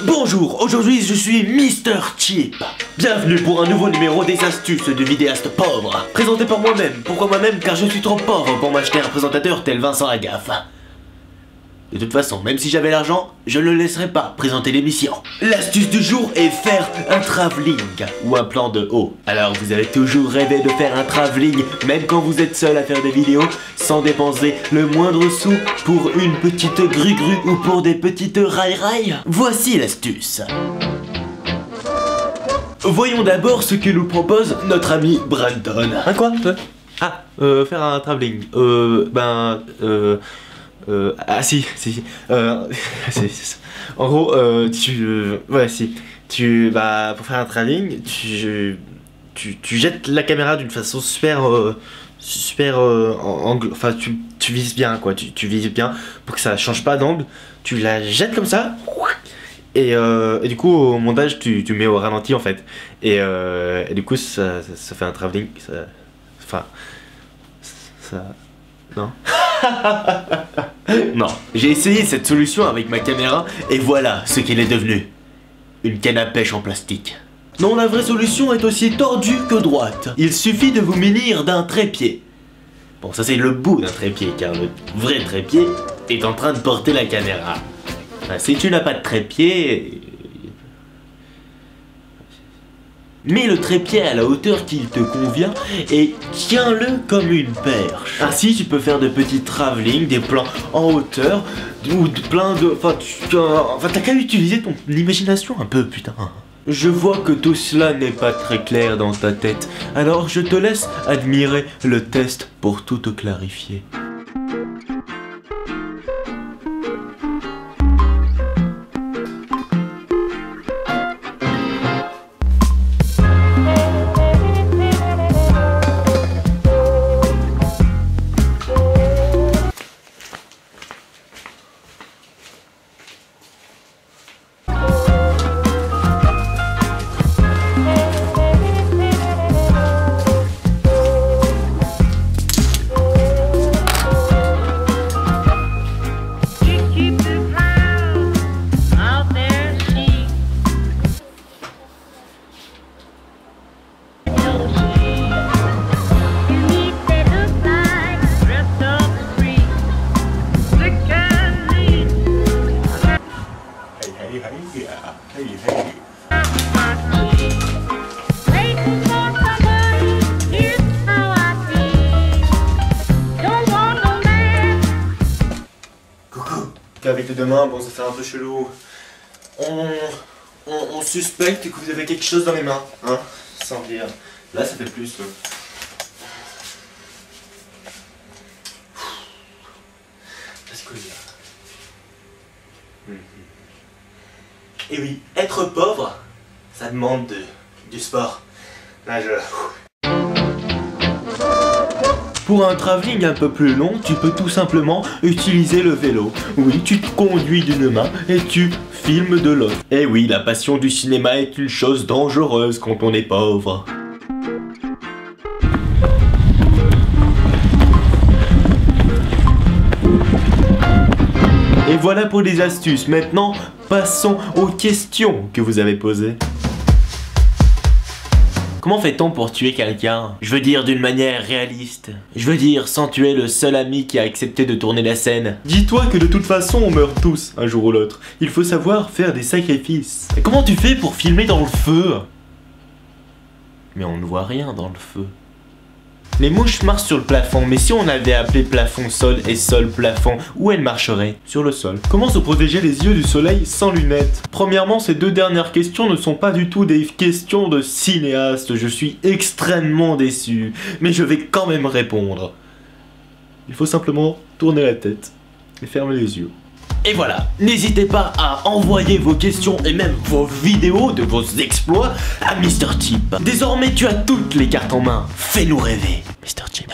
Bonjour, aujourd'hui je suis Mr. Cheap. Bienvenue pour un nouveau numéro des astuces de vidéastes pauvres. Présenté par moi-même. Pourquoi moi-même? Car je suis trop pauvre pour m'acheter un présentateur tel Vincent Lagaffe. De toute façon, même si j'avais l'argent, je ne le laisserais pas présenter l'émission. L'astuce du jour est faire un travelling ou un plan de haut. Alors vous avez toujours rêvé de faire un travelling, même quand vous êtes seul à faire des vidéos, sans dépenser le moindre sou pour une petite gru-gru ou pour des petites rail-rail? Voici l'astuce. Voyons d'abord ce que nous propose notre ami Brandon. Un quoi? Faire un travelling. Si. En gros, pour faire un travelling, tu jettes la caméra d'une façon super enfin, tu vises bien, quoi. Tu vises bien pour que ça change pas d'angle. Tu la jettes comme ça. Et du coup, au montage, tu mets au ralenti, en fait. Et du coup, ça fait un travelling. Non. Non, j'ai essayé cette solution avec ma caméra et voilà ce qu'elle est devenue. Une canne à pêche en plastique. Non, la vraie solution est aussi tordue que droite. Il suffit de vous munir d'un trépied. Bon, ça c'est le bout d'un trépied, car le vrai trépied est en train de porter la caméra. Enfin, si tu n'as pas de trépied... Mets le trépied à la hauteur qui te convient et tiens-le comme une perche. Ainsi tu peux faire de petits travelling, des plans en hauteur ou plein de... Enfin t'as qu'à utiliser ton imagination un peu, putain. Je vois que tout cela n'est pas très clair dans ta tête, alors je te laisse admirer le test pour tout te clarifier. Avec les deux mains, bon ça fait un peu chelou. On suspecte que vous avez quelque chose dans les mains, hein, sans dire. Là ça fait plus. Parce que et oui, être pauvre, ça demande du sport. Là je... Pour un travelling un peu plus long, tu peux tout simplement utiliser le vélo. Oui, tu te conduis d'une main et tu filmes de l'autre. Et oui, la passion du cinéma est une chose dangereuse quand on est pauvre. Et voilà pour les astuces. Maintenant, passons aux questions que vous avez posées. Comment fait-on pour tuer quelqu'un? Je veux dire d'une manière réaliste. Je veux dire sans tuer le seul ami qui a accepté de tourner la scène. Dis-toi que de toute façon on meurt tous un jour ou l'autre. Il faut savoir faire des sacrifices. Et comment tu fais pour filmer dans le feu? Mais on ne voit rien dans le feu. Les mouches marchent sur le plafond, mais si on avait appelé plafond sol et sol plafond, où elles marcheraient? Sur le sol. Comment se protéger les yeux du soleil sans lunettes? Premièrement, ces deux dernières questions ne sont pas du tout des questions de cinéaste. Je suis extrêmement déçu, mais je vais quand même répondre. Il faut simplement tourner la tête et fermer les yeux. Et voilà, n'hésitez pas à envoyer vos questions et même vos vidéos de vos exploits à Mr. Cheap. Désormais tu as toutes les cartes en main, fais-nous rêver. Mr. Cheap,